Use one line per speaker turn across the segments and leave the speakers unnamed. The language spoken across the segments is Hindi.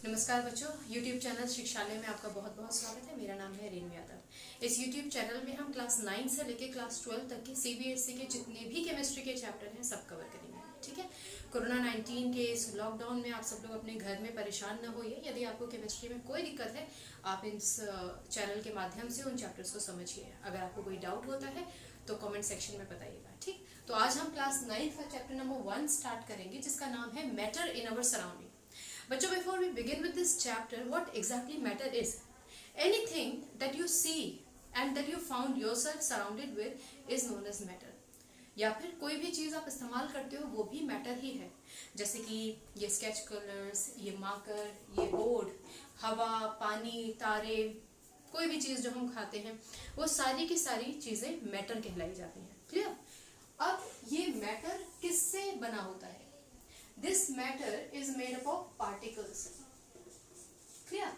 नमस्कार बच्चों, YouTube चैनल शिक्षालय में आपका बहुत बहुत स्वागत है। मेरा नाम है रेणु यादव। इस YouTube चैनल में हम क्लास 9 से लेकर क्लास 12 तक के CBSE के जितने भी केमिस्ट्री के चैप्टर हैं सब कवर करेंगे। ठीक है, कोरोना 19 के इस लॉकडाउन में आप सब लोग अपने घर में परेशान न होइए। यदि आपको केमिस्ट्री में कोई दिक्कत है, आप इस चैनल के माध्यम से उन चैप्टर्स को समझिए। अगर आपको कोई डाउट होता है तो कमेंट सेक्शन में बताइएगा। ठीक, तो आज हम क्लास 9 का चैप्टर नंबर 1 स्टार्ट करेंगे, जिसका नाम है matter in our surrounding. But before we begin with this chapter, what exactly matter is? Anything that you see and that you found yourself surrounded with is known as matter. या फिर कोई भी चीज़ आप इस्तेमाल करते हो वो भी मैटर ही है। जैसे कि ये स्केच कलर्स, ये मार्कर, ये बोर्ड, हवा, पानी, तारे, कोई भी चीज़ जो हम खाते हैं वो सारी की सारी चीज़ें मैटर कहलाई जाती हैं। क्लियर? अब ये मैटर किससे बना होता है? This matter is made up of particles. Clear?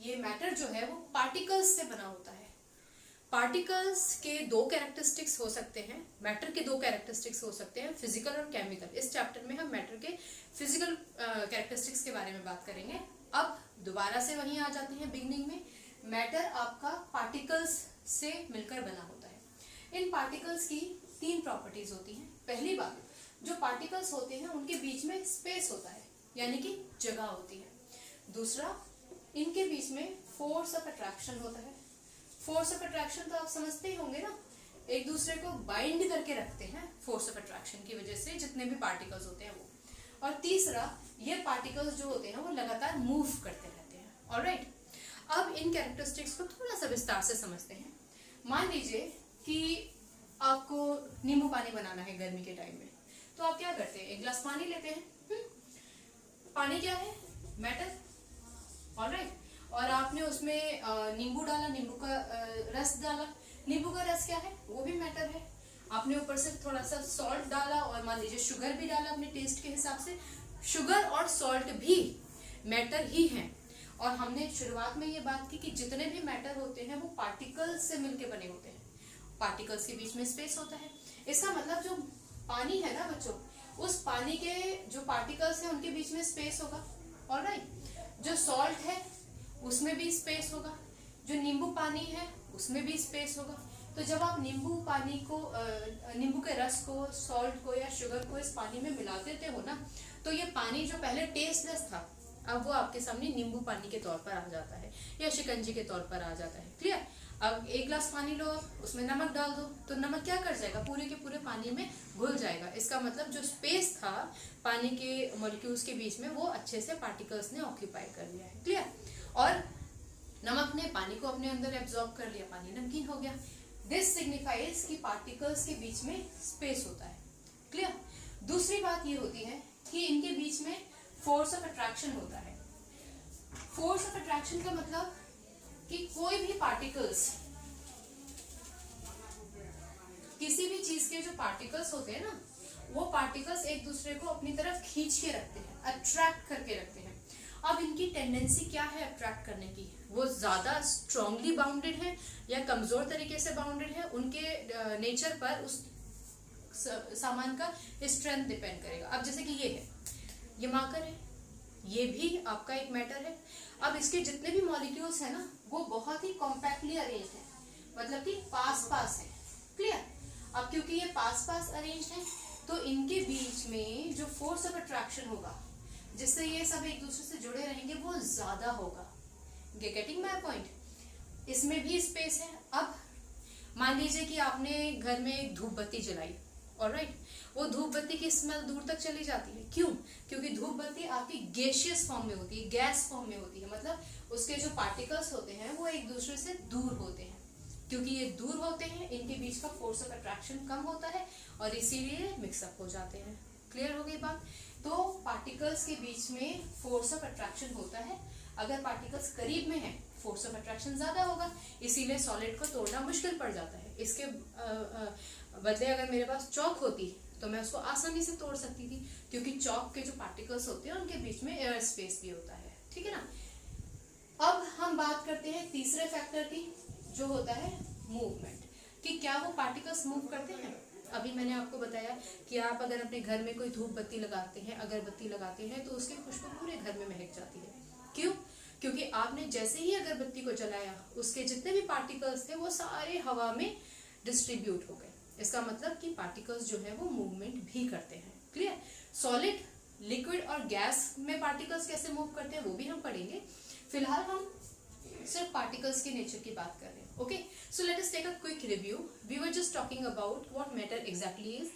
ये मैटर जो है वो पार्टिकल्स से बना होता है। पार्टिकल्स के दो कैरेक्टरिस्टिक्स हो सकते हैं, मैटर के दो कैरेक्टरिस्टिक्स हो सकते हैं, फिजिकल और केमिकल। इस चैप्टर में हम मैटर के फिजिकल कैरेक्टरिस्टिक्स के बारे में बात करेंगे। अब दोबारा से वहीं आ जाते हैं बिगनिंग में। मैटर आपका पार्टिकल्स से मिलकर बना होता है। इन पार्टिकल्स की 3 प्रॉपर्टीज होती हैं। पहली बात, जो पार्टिकल्स होते हैं उनके बीच में स्पेस होता है, यानी कि जगह होती है। दूसरा, इनके बीच में फोर्स ऑफ अट्रैक्शन होता है। फोर्स ऑफ अट्रैक्शन तो आप समझते ही होंगे ना, एक दूसरे को बाइंड करके रखते हैं फोर्स ऑफ अट्रैक्शन की वजह से जितने भी पार्टिकल्स होते हैं वो। और तीसरा, ये पार्टिकल्स जो होते हैं वो लगातार मूव करते रहते हैं। ऑलराइट, अब इन कैरेक्टरिस्टिक्स को थोड़ा सा विस्तार से समझते हैं। मान लीजिए कि आपको नींबू पानी बनाना है गर्मी के टाइम में, तो आप क्या करते हैं? एक गिलास पानी लेते हैं। पानी क्या है? मैटर। ऑलराइट, और आपने उसमें नींबू डाला, नींबू का रस डाला। नींबू का रस क्या है? वो भी मैटर है। आपने ऊपर से थोड़ा सा सॉल्ट डाला और मान लीजिए शुगर भी डाला अपने टेस्ट के हिसाब से। शुगर और सॉल्ट भी मैटर ही हैं। और हमने शुरुआत में ये बात की कि जितने भी मैटर होते हैं वो पार्टिकल्स से मिलकर बने होते हैं। पार्टिकल्स के बीच में स्पेस होता है। इसका मतलब जो पानी है ना बच्चों, उस पानी के जो पार्टिकल्स हैं उनके बीच में स्पेस होगा। ऑलराइट, जो सॉल्ट है उसमें भी स्पेस होगा, जो नींबू पानी है उसमें भी स्पेस होगा। तो जब आप नींबू पानी को, नींबू के रस को, सॉल्ट को या शुगर को इस पानी में मिला देते हो ना, तो ये पानी जो पहले टेस्टलेस था अब वो आपके सामने नींबू पानी के तौर पर आ जाता है या शिकंजी के तौर पर आ जाता है। क्लियर? अब एक गिलास पानी लो, उसमें नमक डाल दो, तो नमक क्या कर जाएगा? पूरे के पूरे पानी में घुल जाएगा। इसका मतलब जो स्पेस था पानी के मॉलिक्यूल्स के बीच में वो अच्छे से पार्टिकल्स ने ऑक्यूपाई कर लिया है। क्लियर? और नमक ने पानी को अपने अंदर एब्जॉर्ब कर लिया, पानी नमकीन हो गया। दिस सिग्निफाइज कि पार्टिकल्स के बीच में स्पेस होता है। क्लियर? दूसरी बात ये होती है कि इनके बीच में फोर्स ऑफ अट्रैक्शन होता है। फोर्स ऑफ अट्रैक्शन का मतलब कि कोई भी पार्टिकल्स, किसी भी चीज के जो पार्टिकल्स होते हैं ना, वो पार्टिकल्स एक दूसरे को अपनी तरफ खींच के रखते हैं, अट्रैक्ट करके रखते हैं। अब इनकी टेंडेंसी क्या है अट्रैक्ट करने की? वो ज्यादा स्ट्रांगली बाउंडेड है या कमजोर तरीके से बाउंडेड है, उनके नेचर पर उस सामान का स्ट्रेंथ डिपेंड करेगा। अब जैसे कि ये है, ये मार्कर है, ये भी आपका एक मैटर है। अब इसके जितने भी मॉलिक्यूल्स हैं ना वो बहुत ही कॉम्पैक्टली अरेंज है, मतलब कि पास पास है। क्लियर? अब क्योंकि ये पास पास अरेंज है तो इनके बीच में जो फोर्स ऑफ अट्रैक्शन होगा जिससे ये सब एक दूसरे से जुड़े रहेंगे वो ज्यादा होगा। Getting my point? इसमें भी स्पेस है। अब मान लीजिए कि आपने घर में एक धूप बत्ती जलाई। ऑलराइट, वो धूप बत्ती की स्मेल दूर तक चली जाती है। क्यों? क्योंकि धूप बत्ती आपकी गैसियस फॉर्म में होती है, गैस फॉर्म में होती है। मतलब उसके जो पार्टिकल्स होते हैं वो एक दूसरे से दूर होते हैं। क्योंकि ये दूर होते हैं, इनके बीच का फोर्स ऑफ अट्रैक्शन कम होता है और इसीलिए मिक्सअप हो जाते हैं। क्लियर हो गई बात? तो पार्टिकल्स के बीच में फोर्स ऑफ अट्रैक्शन होता है। अगर पार्टिकल्स करीब में है फोर्स ऑफ अट्रैक्शन ज्यादा होगा, इसीलिए सॉलिड को तोड़ना मुश्किल पड़ जाता है। इसके बदले अगर मेरे पास चौक होती तो मैं उसको आसानी से तोड़ सकती थी, क्योंकि चौक के जो पार्टिकल्स होते हैं उनके बीच में एयर स्पेस भी होता है। ठीक है ना? अब हम बात करते हैं तीसरे फैक्टर की, जो होता है मूवमेंट, कि क्या वो पार्टिकल्स मूव करते हैं। अभी मैंने आपको बताया कि आप अगर अपने घर में कोई धूप बत्ती लगाते हैं, अगरबत्ती लगाते हैं, तो उसकी खुशबू पूरे घर में महक जाती है। क्यों? आपने जैसे ही अगरबत्ती को जलाया उसके जितने भी पार्टिकल्स थे वो सारे हवा में डिस्ट्रीब्यूट हो गए। इसका मतलब कि पार्टिकल्स जो है वो मूवमेंट भी करते हैं। क्लियर? सॉलिड, लिक्विड और गैस में पार्टिकल्स कैसे मूव करते हैं वो भी हम पढ़ेंगे। फिलहाल हम सिर्फ पार्टिकल्स के नेचर की बात कर रहे हैं। Okay, so let us take a quick review. We were just talking about what matter exactly is.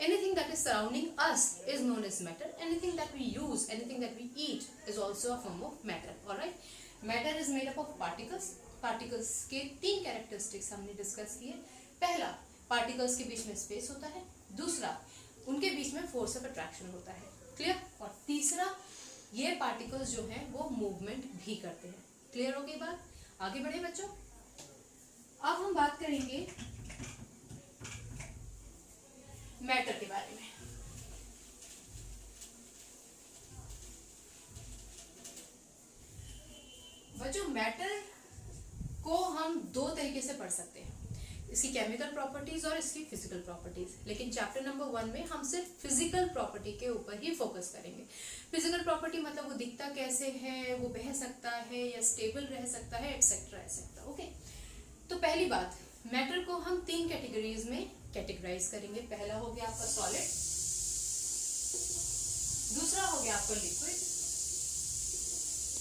Anything that is surrounding us is known as matter. Anything that we use, anything that we eat is also a form of matter. Alright? Matter is made up of particles. Particles के 3 characteristics हमने डिस्कस किए। पहला, particles के बीच में स्पेस होता है। दूसरा, उनके बीच में फोर्स ऑफ अट्रैक्शन होता है। क्लियर? और तीसरा, ये पार्टिकल्स जो हैं वो मूवमेंट भी करते हैं। क्लियर हो गई बात? आगे बढ़े बच्चों। अब हम बात करेंगे मैटर के बारे में। बच्चों, मैटर को हम 2 तरीके से पढ़ सकते हैं, इसकी केमिकल प्रॉपर्टीज और इसकी फिजिकल प्रॉपर्टीज। लेकिन चैप्टर नंबर 1 में हम सिर्फ फिजिकल प्रॉपर्टी के ऊपर ही फोकस करेंगे। फिजिकल प्रॉपर्टी मतलब वो दिखता कैसे है, वो बह सकता है या स्टेबल रह सकता है, एक्सेट्रा एक्सेट्रा। ओके, तो पहली बात, मैटर को हम 3 कैटेगरीज में कैटेगराइज करेंगे। पहला हो गया आपका सॉलिड, दूसरा हो गया आपका लिक्विड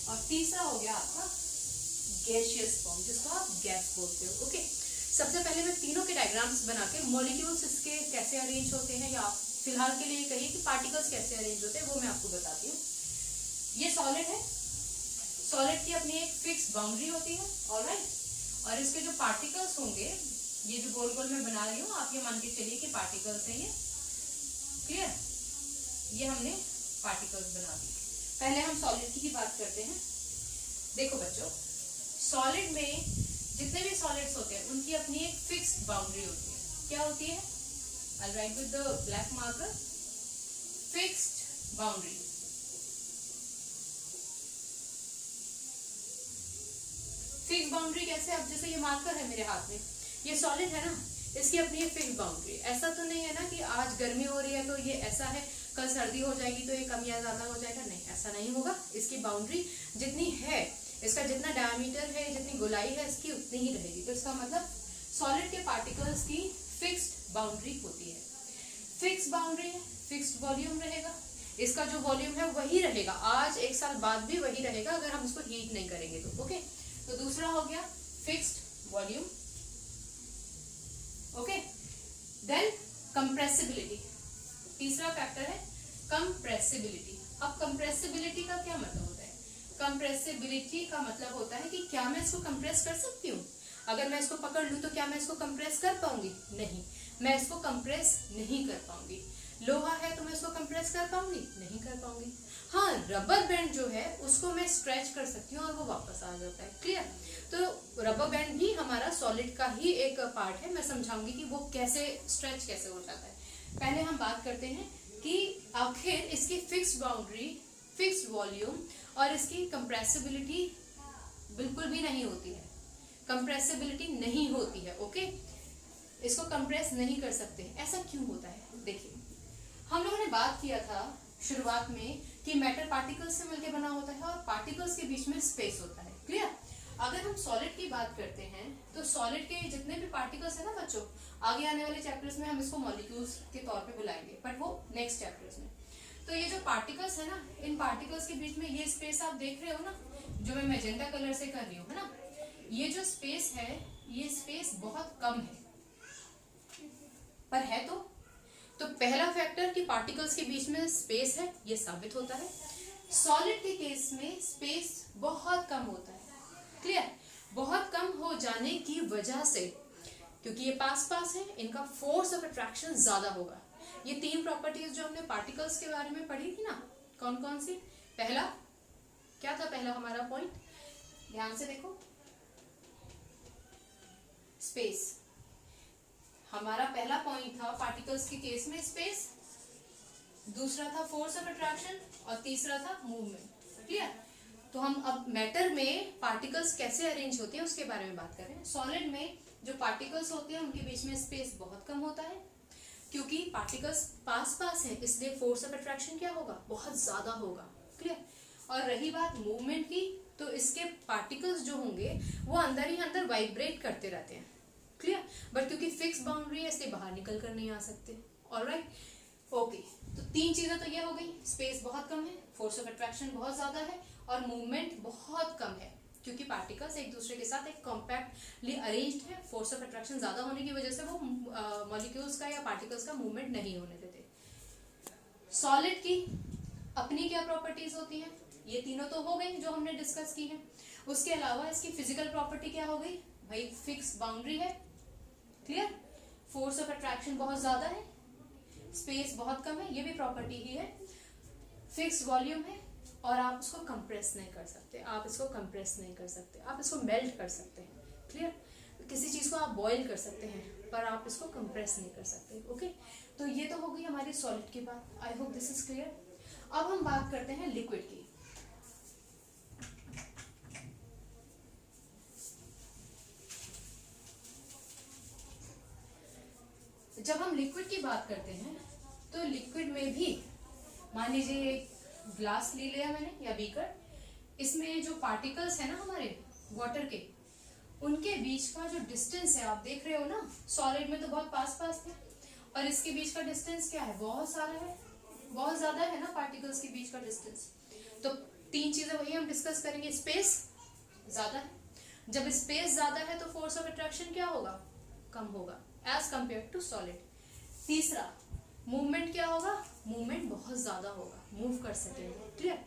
और तीसरा हो गया आपका गैसियस फॉर्म, जिसको आप गैस बोलते हो। ओके, सबसे पहले मैं तीनों के डायग्राम्स बना के मॉलिक्यूल्स इसके कैसे अरेंज होते हैं, या आप फिलहाल के लिए कहिए कि पार्टिकल्स कैसे अरेंज होते हैं, वो मैं आपको बताती हूँ। ये सॉलिड है। सॉलिड की अपनी एक फिक्स बाउंड्री होती है। ऑलराइट, और इसके जो पार्टिकल्स होंगे, ये जो गोल गोल मैं बना रही हूँ, आप ये मान के चलिए कि पार्टिकल्स हैं ये। क्लियर? ये हमने पार्टिकल्स बना दिए। पहले हम सॉलिड की बात करते हैं। देखो बच्चों, सॉलिड में जितने भी सॉलिड्स होते हैं उनकी अपनी एक फिक्स्ड बाउंड्री होती है। क्या होती है? I'll write with the black marker, fixed boundary. Fix boundary कैसे? अब जैसे ये मार्कर है मेरे हाथ में, ये सॉलिड है ना, इसकी अपनी फिक्स बाउंड्री। ऐसा तो नहीं है ना कि आज गर्मी हो रही है तो ये ऐसा है, कल सर्दी हो जाएगी तो ये कम या ज्यादा हो जाएगा। नहीं, ऐसा नहीं होगा। इसकी बाउंड्री जितनी है, इसका जितना डायमीटर है, जितनी गोलाई है, इसकी उतनी ही रहेगी। तो इसका मतलब सॉलिड के पार्टिकल्स की फिक्स्ड बाउंड्री होती है। फिक्स बाउंड्री है, फिक्स्ड वॉल्यूम रहेगा। इसका जो वॉल्यूम है वही रहेगा, आज 1 साल बाद भी वही रहेगा अगर हम उसको हीट नहीं करेंगे तो। ओके, तो दूसरा हो गया fixed volume. Okay, then compressibility, तीसरा फैक्टर है कंप्रेसिबिलिटी। अब कंप्रेसिबिलिटी का क्या मतलब होता है? कंप्रेसिबिलिटी का मतलब होता है कि क्या मैं इसको कंप्रेस कर सकती हूँ? अगर मैं इसको पकड़ लूँ तो क्या मैं इसको कंप्रेस कर पाऊंगी? नहीं, मैं इसको कंप्रेस नहीं कर पाऊंगी। लोहा है तो मैं इसको कंप्रेस कर पाऊंगी? नहीं कर पाऊंगी। हाँ, रबर बैंड जो है उसको मैं स्ट्रेच कर सकती हूँ और वो वापस आ जाता है। क्लियर? तो रबर बैंड भी हमारा सॉलिड का ही एक पार्ट है। मैं समझाऊंगी कि वो कैसे स्ट्रेच कैसे हो जाता है। पहले हम बात करते हैं कि आखिर इसकी फिक्स्ड बाउंड्री, फिक्स्ड वॉल्यूम और इसकी कंप्रेसिबिलिटी बिल्कुल भी नहीं होती है। कंप्रेसिबिलिटी नहीं होती है। ओके, इसको कंप्रेस नहीं कर सकते। ऐसा क्यों होता है? देखिए, हम लोगों ने बात किया था शुरुआत में कि मैटर पार्टिकल्स से मिलकर बना होता है और पार्टिकल्स के बीच में स्पेस होता है। क्लियर? अगर हम सॉलिड की बात करते हैं तो सॉलिड के जितने भी पार्टिकल्स है ना बच्चों, आगे आने वाले चैप्टर्स में हम इसको मॉलिक्यूल्स के तौर पे बुलाएंगे, बट वो नेक्स्ट चैप्टर्स में। तो ये जो पार्टिकल्स है ना, इन पार्टिकल्स के बीच में ये स्पेस आप देख रहे हो ना, जो मैं मैजेंटा कलर से कर रही हूँ, है ना, ये जो स्पेस है, ये स्पेस बहुत कम है, पर है तो पहला फैक्टर कि पार्टिकल्स के बीच में स्पेस है, ये साबित होता है। सॉलिड के केस में स्पेस बहुत कम होता है। क्लियर? बहुत कम हो जाने की वजह से, क्योंकि ये पास पास है, इनका फोर्स ऑफ अट्रैक्शन ज्यादा होगा। ये 3 प्रॉपर्टीज जो हमने पार्टिकल्स के बारे में पढ़ी थी ना, कौन कौन सी? पहला क्या था? पहला हमारा पॉइंट, ध्यान से देखो, स्पेस। हमारा पहला पॉइंट था पार्टिकल्स के केस में स्पेस, दूसरा था फोर्स ऑफ अट्रैक्शन और तीसरा था मूवमेंट। क्लियर? तो हम अब मैटर में पार्टिकल्स कैसे अरेंज होते हैं उसके बारे में बात कर रहे हैं। सॉलिड में जो पार्टिकल्स होते हैं उनके बीच में स्पेस बहुत कम होता है, क्योंकि पार्टिकल्स पास पास हैं, इसलिए फोर्स ऑफ अट्रैक्शन क्या होगा? बहुत ज्यादा होगा। क्लियर? और रही बात मूवमेंट की, तो इसके पार्टिकल्स जो होंगे वो अंदर ही अंदर वाइब्रेट करते रहते हैं, क्लियर। बट क्योंकि फिक्स बाउंड्री है इसलिए बाहर निकल कर नहीं आ सकते। Alright, okay. तो तीन चीजें तो ये हो गई, स्पेस बहुत कम है, फोर्स ऑफ अट्रैक्शन बहुत ज्यादा है, और मूवमेंट बहुत कम है क्योंकि पार्टिकल्स एक दूसरे के साथ एक कॉम्पैक्टली अरेंज्ड है। फोर्स ऑफ अट्रैक्शन ज्यादा होने की वजह से वो मॉलिक्यूल्स का या पार्टिकल्स का मूवमेंट नहीं होने देते। सॉलिड की अपनी क्या प्रॉपर्टीज होती हैं, ये तीनों तो हो गई जो हमने डिस्कस की है। उसके अलावा इसकी फिजिकल प्रॉपर्टी क्या हो गई भाई, फिक्स बाउंड्री है, क्लियर, फोर्स ऑफ अट्रैक्शन बहुत ज्यादा है, स्पेस बहुत कम है, ये भी प्रॉपर्टी ही है, फिक्स वॉल्यूम है, और आप उसको कंप्रेस नहीं कर सकते, आप इसको कंप्रेस नहीं कर सकते, आप इसको मेल्ट कर सकते हैं, क्लियर। किसी चीज को आप बॉईल कर सकते हैं पर आप इसको कंप्रेस नहीं कर सकते। ओके, तो ये तो हो गई हमारी सॉलिड की बात। आई होप दिस इज क्लियर। अब हम बात करते हैं लिक्विड की। जब हम लिक्विड की बात करते हैं तो लिक्विड में भी मान लीजिए ग्लास ले लिया मैंने या बीकर, इसमें जो पार्टिकल्स है ना हमारे वाटर के, उनके बीच का जो डिस्टेंस है आप देख रहे हो ना, सॉलिड में तो बहुत पास पास थे और इसके बीच का डिस्टेंस क्या है, बहुत सारा है, बहुत ज्यादा है ना पार्टिकल्स के बीच का डिस्टेंस। तो तीन चीजें वही हम डिस्कस करेंगे, स्पेस ज्यादा है, जब स्पेस ज्यादा है तो फोर्स ऑफ अट्रैक्शन क्या होगा, कम होगा एज कंपेयर टू सॉलिड। तीसरा, मूवमेंट क्या होगा, मूवमेंट बहुत ज्यादा होगा, मूव कर सकेंगे, क्लियर।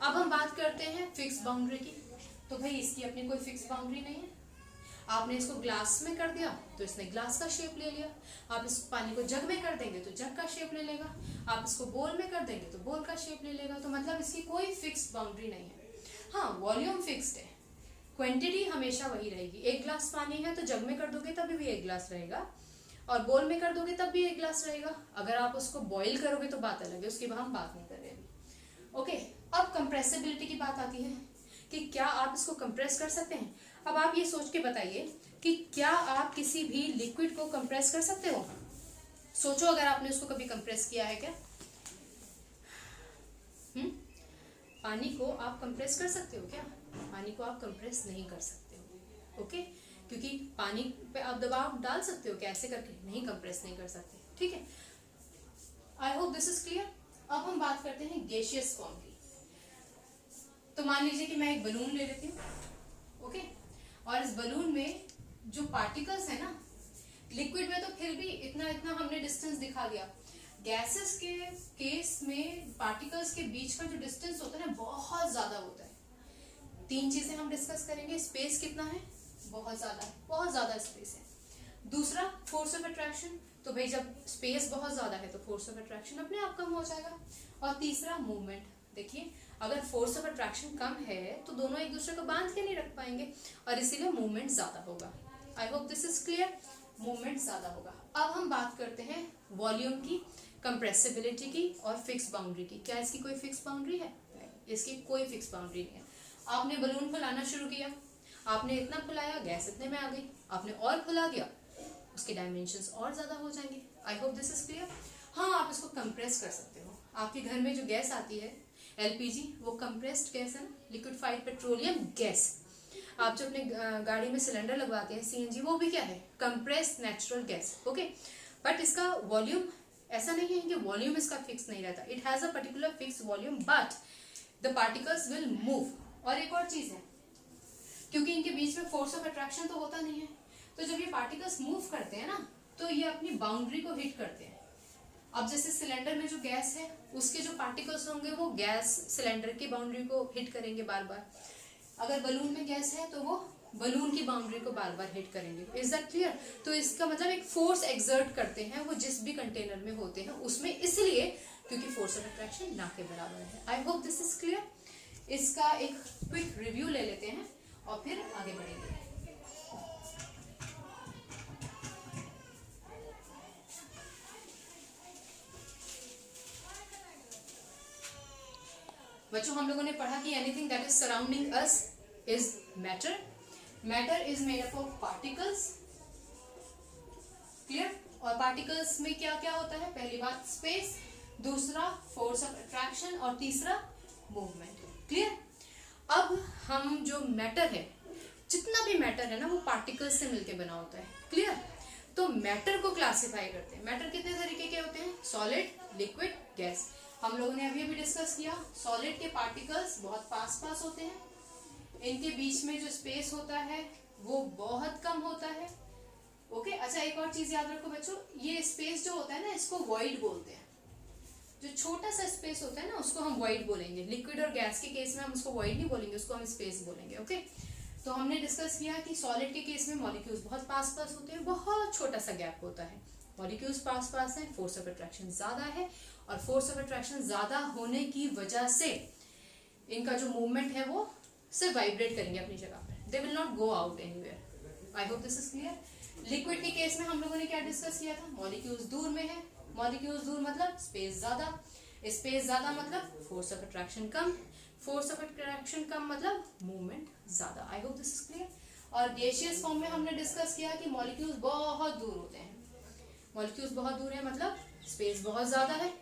अब हम बात करते हैं फिक्स बाउंड्री की। तो भाई इसकी अपनी कोई फिक्स बाउंड्री नहीं है, आपने इसको ग्लास में कर दिया तो इसने ग्लास का शेप ले लिया, आप इस पानी को जग में कर देंगे तो जग का शेप ले लेगा, आप इसको बोल में कर देंगे तो बोल का शेप ले लेगा। तो मतलब इसकी कोई फिक्स बाउंड्री नहीं है। हाँ, वॉल्यूम फिक्स्ड है, क्वांटिटी हमेशा वही रहेगी। एक ग्लास पानी है तो जग में कर दोगे तभी भी एक ग्लास रहेगा, और बोल में कर दोगे तब भी एक ग्लास रहेगा। अगर आप उसको बॉईल करोगे तो बात अलग है, उसकी हम बात नहीं कर रहे अभी। ओके, अब कंप्रेसिबिलिटी की बात आती है कि क्या आप इसको कंप्रेस कर सकते हैं। अब आप ये सोच के बताइए कि क्या आप किसी भी लिक्विड को कंप्रेस कर सकते हो। सोचो अगर आपने उसको कभी कंप्रेस किया है क्या। पानी को आप कंप्रेस कर सकते हो क्या, पानी को आप कंप्रेस नहीं कर सकते हो। ओके, क्योंकि पानी पे आप दबाव डाल सकते हो क्या, ऐसे करके नहीं, कंप्रेस नहीं कर सकते, ठीक है। आई होप दिस इज क्लियर। अब हम बात करते हैं गैसियस फॉर्म की। तो मान लीजिए कि मैं एक बलून ले लेती हूँ, ओके, और इस बलून में जो पार्टिकल्स है ना, लिक्विड में तो फिर भी इतना इतना हमने डिस्टेंस दिखा दिया, गैसेस के केस में पार्टिकल्स के बीच का जो डिस्टेंस होता है ना बहुत ज्यादा होता है। तीन चीजें हम डिस्कस करेंगे, स्पेस कितना है, बहुत ज्यादा है, बहुत ज्यादा स्पेस है। दूसरा, फोर्स ऑफ अट्रैक्शन, तो भाई जब स्पेस बहुत ज्यादा है तो फोर्स ऑफ अट्रैक्शन अपने आप कम हो जाएगा। और तीसरा, मूवमेंट। देखिए अगर फोर्स ऑफ अट्रैक्शन कम है तो दोनों एक दूसरे को बांध के नहीं रख पाएंगे और इसीलिए मूवमेंट ज्यादा होगा। आई hope this is clear, movement ज्यादा होगा। अब हम बात करते हैं वॉल्यूम की, कंप्रेसिबिलिटी की और फिक्स बाउंड्री की। क्या इसकी कोई फिक्स बाउंड्री है, इसकी कोई फिक्स बाउंड्री नहीं है। आपने बलून फुलाना शुरू किया, आपने इतना फुलाया, गैस इतने में आ गई, आपने और फुला दिया, उसके डायमेंशंस और ज्यादा हो जाएंगे। आई होप दिस इज क्लियर। हाँ, आप इसको कंप्रेस कर सकते हो। आपके घर में जो गैस आती है एलपीजी, वो कंप्रेस्ड गैस है, लिक्विफाइड पेट्रोलियम गैस। आप जो अपने गाड़ी में सिलेंडर लगवाते हैं सीएनजी, वो भी क्या है, compressed natural gas. Okay, but इसका वॉल्यूम ऐसा नहीं है कि वॉल्यूम इसका फिक्स नहीं रहता, it has a particular fix volume but the particles will move. और एक और चीज है, क्योंकि इनके बीच में फोर्स ऑफ अट्रैक्शन तो होता नहीं है, तो जब ये पार्टिकल्स मूव करते हैं ना तो ये अपनी बाउंड्री को हिट करते हैं। अब जैसे सिलेंडर में जो गैस है उसके जो पार्टिकल्स होंगे वो गैस सिलेंडर की बाउंड्री को हिट करेंगे बार बार। अगर बलून में गैस है तो वो बलून की बाउंड्री को बार बार हिट करेंगे। Is that clear. तो इसका मतलब एक फोर्स एक्सर्ट करते हैं वो जिस भी कंटेनर में होते हैं उसमें, इसलिए क्योंकि फोर्स ऑफ अट्रैक्शन ना के बराबर है। आई होप दिस इज क्लियर। इसका एक क्विक रिव्यू ले लेते हैं और फिर आगे बढ़ेंगे। बच्चों, हम लोगों ने पढ़ा कि anything that is surrounding us is matter, matter is made up of particles, clear. और पार्टिकल्स में क्या क्या होता है, पहली बात स्पेस, दूसरा फोर्स ऑफ अट्रैक्शन और तीसरा मूवमेंट, क्लियर। अब हम जो मैटर है, जितना भी मैटर है ना वो पार्टिकल्स से मिलके बना होता है, क्लियर। तो मैटर को क्लासिफाई करते हैं। मैटर कितने तरीके के होते हैं, सॉलिड, लिक्विड, गैस। हम लोगों ने अभी अभी डिस्कस किया, सॉलिड के पार्टिकल्स बहुत पास पास होते हैं, इनके बीच में जो स्पेस होता है वो बहुत कम होता है। ओके, अच्छा एक और चीज याद रखो बच्चों, ये स्पेस जो होता है ना इसको वॉइड बोलते हैं। जो छोटा सा स्पेस होता है ना उसको हम वॉइड बोलेंगे। लिक्विड और गैस के केस में हम उसको वॉइड नहीं बोलेंगे, उसको हम स्पेस बोलेंगे। ओके, तो हमने डिस्कस किया कि सॉलिड के केस में मॉलिक्यूल्स बहुत पास पास होते हैं, बहुत छोटा सा गैप होता है, मॉलिक्यूल्स पास पास हैं, फोर्स ऑफ अट्रैक्शन ज्यादा है, और फोर्स ऑफ अट्रैक्शन ज्यादा होने की वजह से इनका जो मूवमेंट है वो सिर्फ वाइब्रेट करेंगे अपनी जगह पर, they will not go out anywhere. I hope this is clear. Liquid के केस में हम लोगों ने क्या डिस्कस किया था, मॉलिक्यूल्स दूर में है, मॉलिक्यूल्स दूर मतलब स्पेस ज्यादा, स्पेस ज्यादा मतलब फोर्स ऑफ अट्रैक्शन कम, फोर्स ऑफ अट्रैक्शन कम मतलब मूवमेंट ज्यादा। I hope this is clear. और गैसियस फॉर्म में हमने डिस्कस किया कि मॉलिक्यूल्स बहुत दूर होते हैं, मॉलिक्यूल्स बहुत दूर है मतलब स्पेस बहुत ज्यादा है,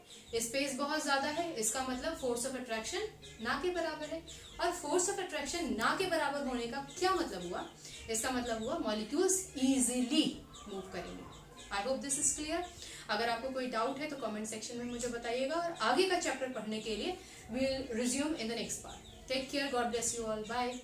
स्पेस बहुत ज्यादा है इसका मतलब फोर्स ऑफ अट्रैक्शन ना के बराबर है। और फोर्स ऑफ अट्रैक्शन ना के बराबर होने का क्या मतलब हुआ, इसका मतलब हुआ मॉलिक्यूल्स इजीली मूव करेंगे। आई होप दिस इज क्लियर। अगर आपको कोई डाउट है तो कमेंट सेक्शन में मुझे बताइएगा, और आगे का चैप्टर पढ़ने के लिए we will resume in the next part. Take care, God bless you all, bye.